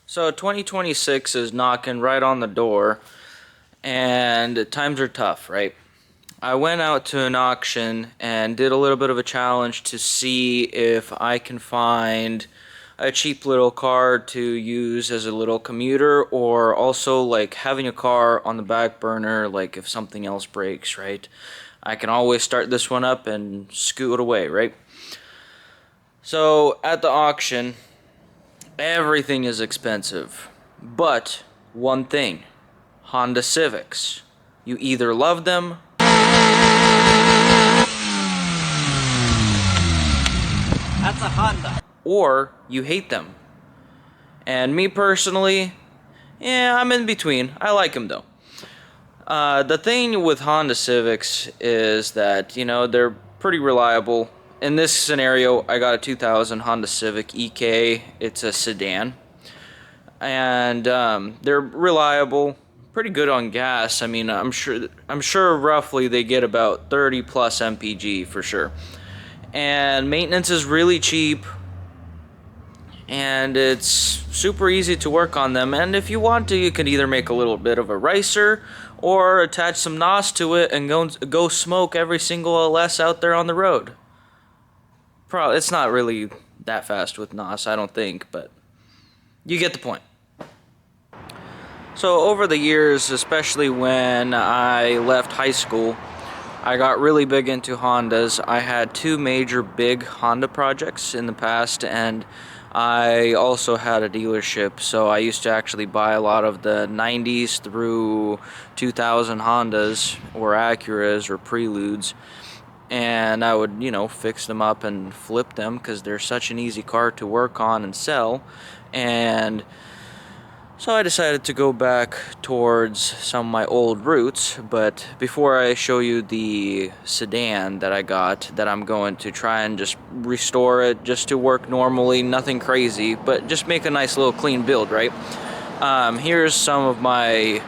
So 2026 is knocking right on the door, and times are tough, right? I went out to an auction and did a little bit of a challenge to see if I can find a cheap little car to use as a little commuter, or also like having a car on the back burner, like if something else breaks, right? I can always start this one up and scoot away, right? So at the auction, everything is expensive. But one thing, Honda Civics. You either love them That's a Honda. or you hate them. And me personally, yeah, I'm in between. I like them though. The thing with Honda Civics is that, they're pretty reliable. In this scenario, I got a 2000 Honda Civic EK. It's a sedan. And they're reliable, pretty good on gas. I mean, I'm sure roughly they get about 30 plus mpg for sure. And maintenance is really cheap, and it's super easy to work on them. And if you want to, you can either make a little bit of a ricer or attach some NOS to it and go smoke every single LS out there on the road. It's not really that fast with NOS, I don't think, but you get the point. So over the years, especially when I left high school, I got really big into Hondas. I had two major big Honda projects in the past, and I also had a dealership, so I used to actually buy a lot of the 90s through 2000 Hondas or Acuras or Preludes, and I would, fix them up and flip them because they're such an easy car to work on and sell. And so I decided to go back towards some of my old roots. But before I show you the sedan that I got, that I'm going to try and just restore it just to work normally, nothing crazy, but just make a nice little clean build, right? Here's some of my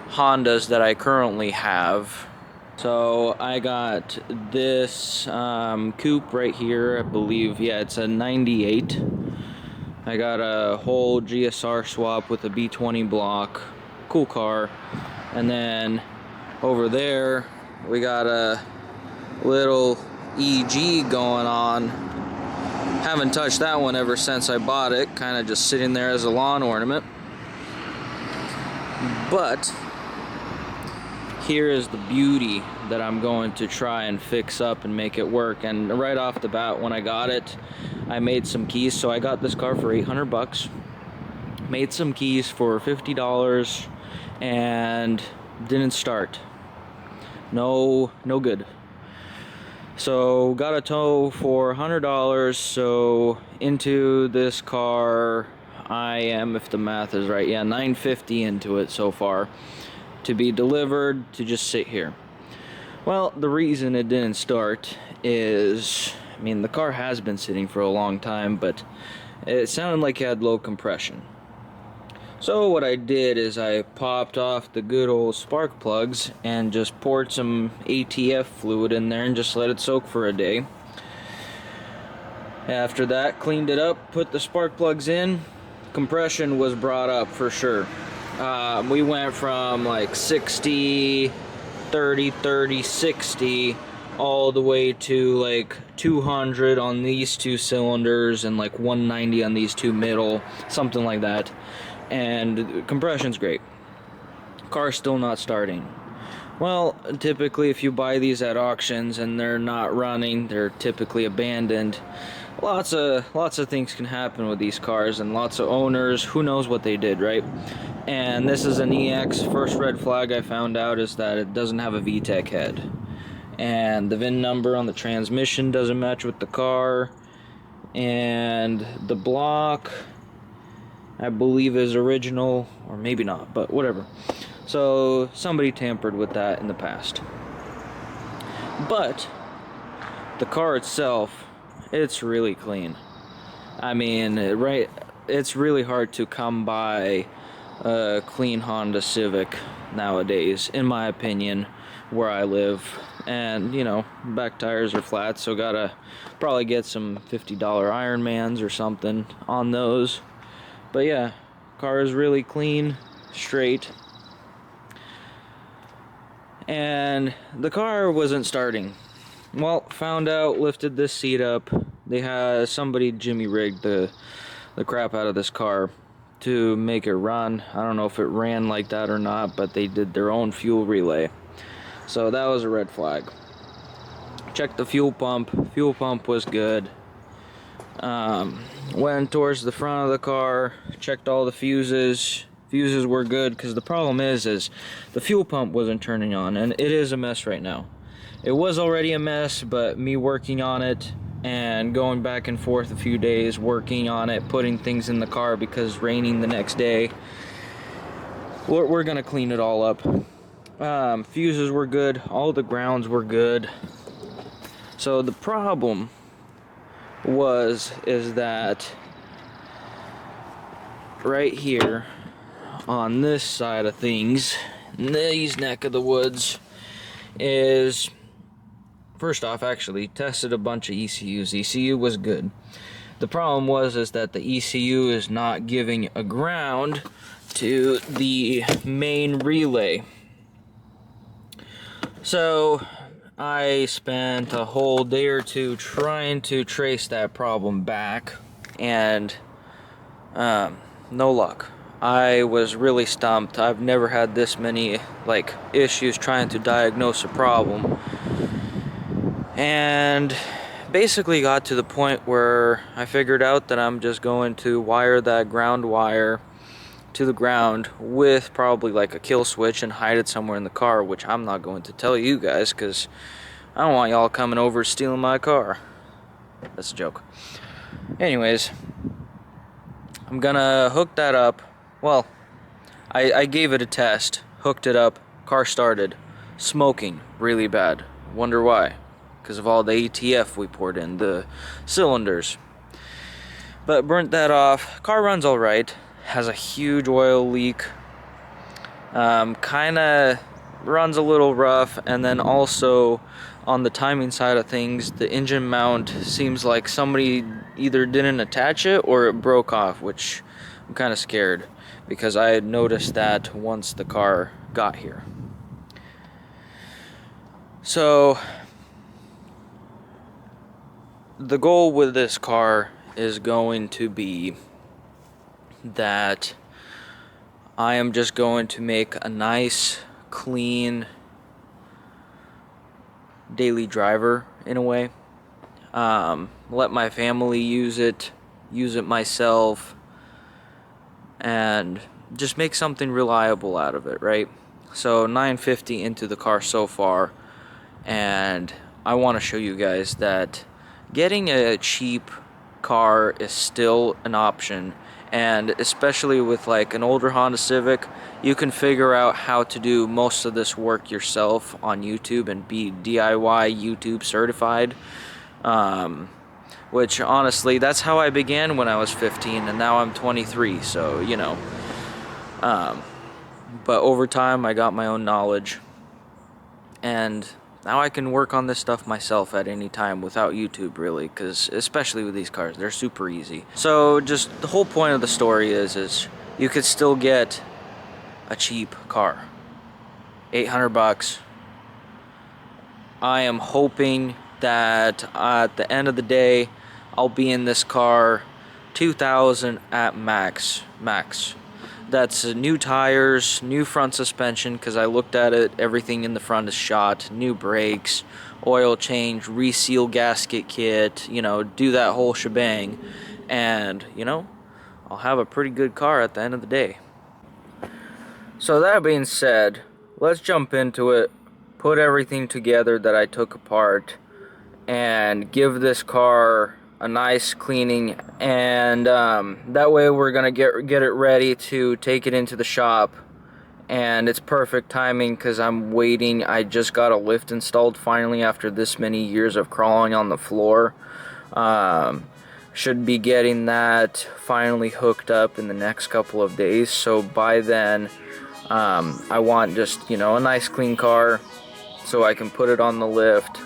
Hondas that I currently have. So I got this coupe right here, I believe. Yeah, it's a 98. I got a whole GSR swap with a B20 block. Cool car. And then over there, we got a little EG going on. Haven't touched that one ever since I bought it. Kind of just sitting there as a lawn ornament. But here is the beauty that I'm going to try and fix up and make it work. And right off the bat, when I got it, I made some keys. So I got this car for 800 bucks, made some keys for $50, and didn't start. No good. So got a tow for $100. So into this car, I am, if the math is right, yeah, $950 into it so far, to be delivered to just sit here. Well, the reason it didn't start is, I mean, the car has been sitting for a long time, but it sounded like it had low compression. So what I did is I popped off the good old spark plugs and just poured some ATF fluid in there and just let it soak for a day. After that, cleaned it up, put the spark plugs in. Compression was brought up for sure. We went from like 60, 30, 30, 60, all the way to like 200 on these two cylinders and like 190 on these two middle, something like that. And compression's great. Car's still not starting. Well, typically if you buy these at auctions and they're not running, they're typically abandoned. Lots of things can happen with these cars, and lots of owners, who knows what they did, right? And this is an EX. First red flag I found out is that it doesn't have a VTEC head. And the VIN number on the transmission doesn't match with the car. And the block, I believe, is original, or maybe not, but whatever. So somebody tampered with that in the past. But the car itself, it's really clean. I mean, right, it's really hard to come by a clean Honda Civic nowadays, in my opinion, where I live. And, back tires are flat, so gotta probably get some $50 Ironmans or something on those. But yeah, Car is really clean, straight. And the car wasn't starting. Well, found out, lifted this seat up. They had somebody jimmy rigged the crap out of this car to make it run. I don't know if it ran like that or not, but they did their own fuel relay. So that was a red flag. Checked the fuel pump. Fuel pump was good. Went towards the front of the car, checked all the fuses. Fuses were good, because the problem is the fuel pump wasn't turning on, and it is a mess right now. It was already a mess, but me working on it and going back and forth a few days, working on it, putting things in the car because it's raining the next day, we're gonna clean it all up. Fuses were good, all the grounds were good. So the problem is that right here on this side of things, these neck of the woods, is, first off, actually tested a bunch of ECUs. ECU was good. The problem is that the ECU is not giving a ground to the main relay. So I spent a whole day or two trying to trace that problem back, and no luck. I was really stumped. I've never had this many issues trying to diagnose a problem, and basically got to the point where I figured out that I'm just going to wire that ground wire to the ground with probably like a kill switch and hide it somewhere in the car, which I'm not going to tell you guys because I don't want y'all coming over stealing my car. That's a joke. Anyways, I'm gonna hook that up. Well, I gave it a test, hooked it up, car started, smoking really bad. Wonder why? Because of all the ATF we poured in, the cylinders. But burnt that off. Car runs alright. Has a huge oil leak. Kinda runs a little rough, and then also on the timing side of things, the engine mount seems like somebody either didn't attach it or it broke off, which I'm kind of scared because I had noticed that once the car got here. So the goal with this car is going to be that I am just going to make a nice, clean daily driver in a way. Let my family use it myself, and just make something reliable out of it, right? So $950 into the car so far, and I want to show you guys that getting a cheap car is still an option, and especially with like an older Honda Civic, you can figure out how to do most of this work yourself on YouTube and be DIY YouTube certified. Which honestly, that's how I began when I was 15, and now I'm 23, so you know. But over time I got my own knowledge, and now I can work on this stuff myself at any time without YouTube, really, because especially with these cars, they're super easy. So just the whole point of the story is you could still get a cheap car, $800. I am hoping that at the end of the day, I'll be in this car $2,000 at max. That's new tires, new front suspension, because I looked at it, everything in the front is shot, new brakes, oil change, reseal gasket kit, you know, do that whole shebang, and, you know, I'll have a pretty good car at the end of the day. So that being said, let's jump into it, put everything together that I took apart, and give this car a nice cleaning, and that way we're gonna get it ready to take it into the shop. And it's perfect timing because I'm waiting. I just got a lift installed finally after this many years of crawling on the floor. Should be getting that finally hooked up in the next couple of days, so by then I want just, you know, a nice clean car so I can put it on the lift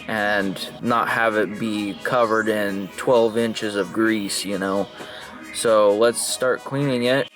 and not have it be covered in 12 inches of grease, you know. So let's start cleaning it.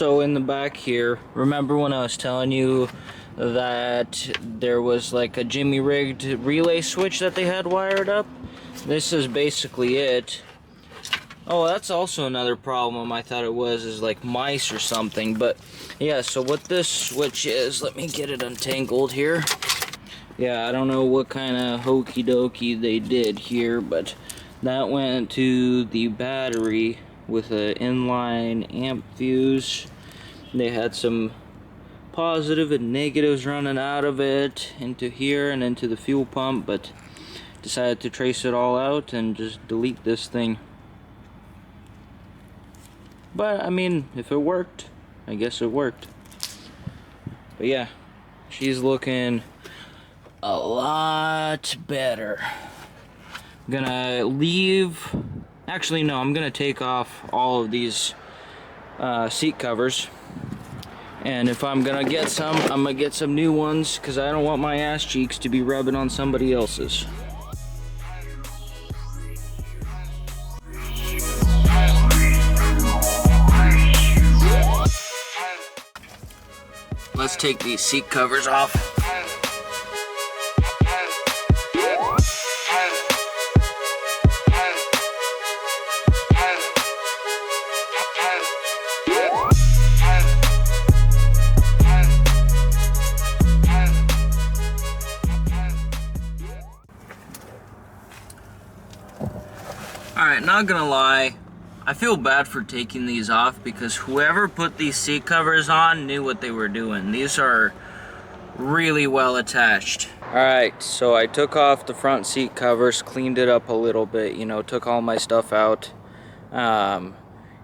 Also in the back here, remember when I was telling you that there was like a jimmy rigged relay switch that they had wired up? This is basically it. Oh, that's also another problem. I thought it was is like mice or something, but yeah, so what this switch is, let me get it untangled here. Yeah, I don't know what kind of hokey dokey they did here, but that went to the battery with an inline amp fuse. They had some positive and negatives running out of it into here and into the fuel pump, but decided to trace it all out and just delete this thing. But I mean, if it worked, I guess it worked. But yeah, she's looking a lot better. I'm gonna leave, actually no, I'm gonna take off all of these seat covers, and if I'm gonna get some, I'm gonna get some new ones because I don't want my ass cheeks to be rubbing on somebody else's. Let's take these seat covers off. Alright, not gonna lie, I feel bad for taking these off because whoever put these seat covers on knew what they were doing. These are really well attached. Alright, so I took off the front seat covers, cleaned it up a little bit, you know, took all my stuff out.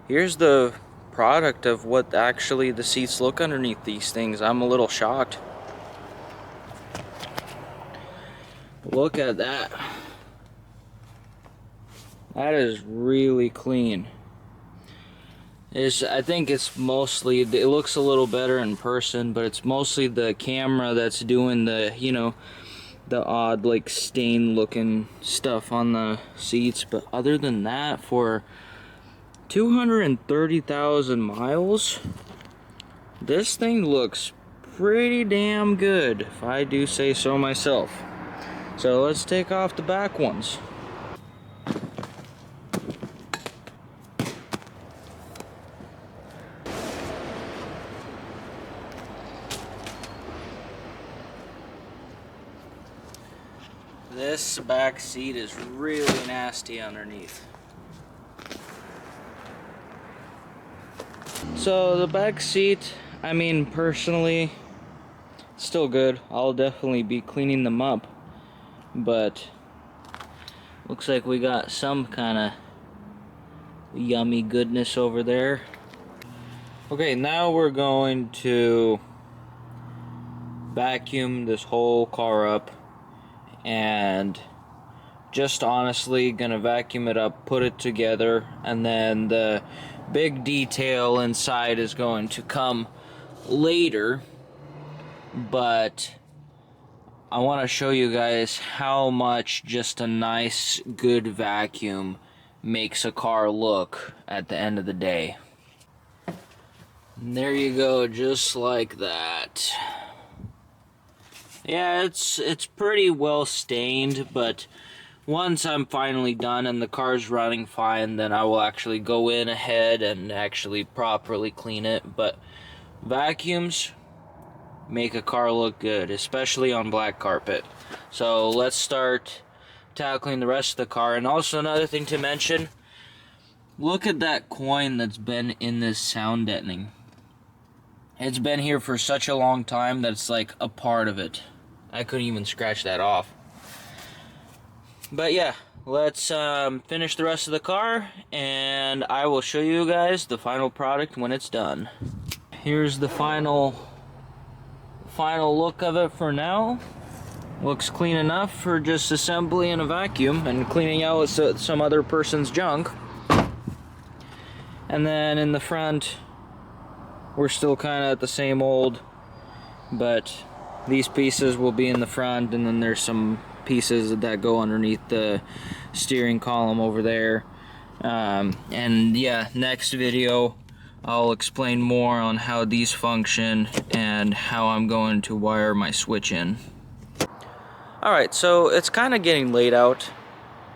Here's the product of what actually the seats look underneath these things. I'm a little shocked. Look at that. That is really clean. I think it's mostly, it looks a little better in person, but it's mostly the camera that's doing the, you know, the odd like stain looking stuff on the seats. But other than that, for 230,000 miles, this thing looks pretty damn good, if I do say so myself. So let's take off the back ones. This back seat is really nasty underneath. So the back seat, I mean, personally, still good. I'll definitely be cleaning them up, but looks like we got some kind of yummy goodness over there. Okay, now we're going to vacuum this whole car up, and just honestly gonna vacuum it up, put it together, and then the big detail inside is going to come later. But I want to show you guys how much just a nice good vacuum makes a car look at the end of the day. And there you go, just like that. Yeah, it's pretty well stained, but once I'm finally done and the car's running fine, then I will actually go in ahead and actually properly clean it. But vacuums make a car look good, especially on black carpet. So let's start tackling the rest of the car. And also another thing to mention, look at that coin that's been in this sound deadening. It's been here for such a long time that it's like a part of it. I couldn't even scratch that off. But yeah, let's finish the rest of the car, and I will show you guys the final product when it's done. Here's the final look of it for now. Looks clean enough for just assembly in a vacuum and cleaning out some other person's junk. And then in the front, we're still kind of at the same old, but these pieces will be in the front, and then there's some pieces that go underneath the steering column over there. And yeah, next video I'll explain more on how these function and how I'm going to wire my switch in. Alright, so it's kind of getting late out,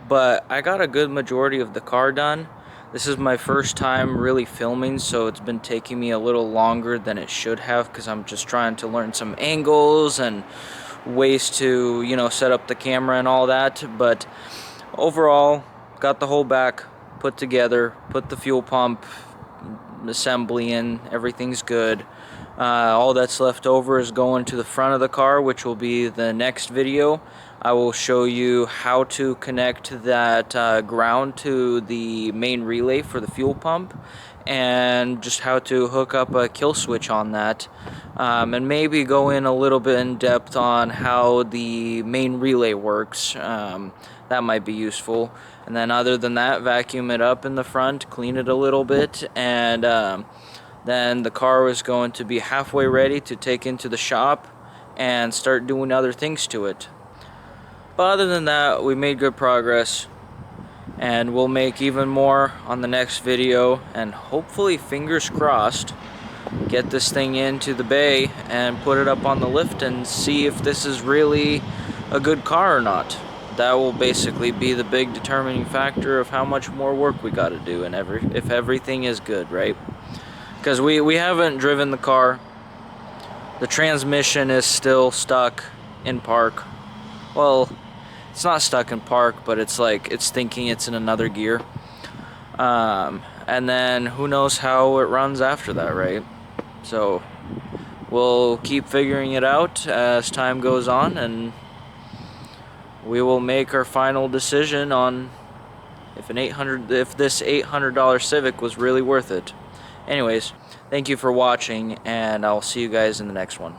but I got a good majority of the car done. This is my first time really filming, so it's been taking me a little longer than it should have because I'm just trying to learn some angles and ways to, set up the camera and all that. But overall, got the whole back put together, put the fuel pump assembly in, everything's good. All that's left over is going to the front of the car, which will be the next video. I will show you how to connect that ground to the main relay for the fuel pump, and just how to hook up a kill switch on that, and maybe go in a little bit in depth on how the main relay works. That might be useful. And then other than that, vacuum it up in the front, clean it a little bit, and then the car was going to be halfway ready to take into the shop and start doing other things to it. But other than that, we made good progress, and we'll make even more on the next video, and hopefully, fingers crossed, get this thing into the bay and put it up on the lift and see if this is really a good car or not. That will basically be the big determining factor of how much more work we got to do, and if everything is good, right? Because we haven't driven the car. The transmission is still stuck in park. Well, it's not stuck in park, but it's like it's thinking it's in another gear. And then who knows how it runs after that, right? So we'll keep figuring it out as time goes on, and we will make our final decision on if this $800 Civic was really worth it. Anyways, thank you for watching, and I'll see you guys in the next one.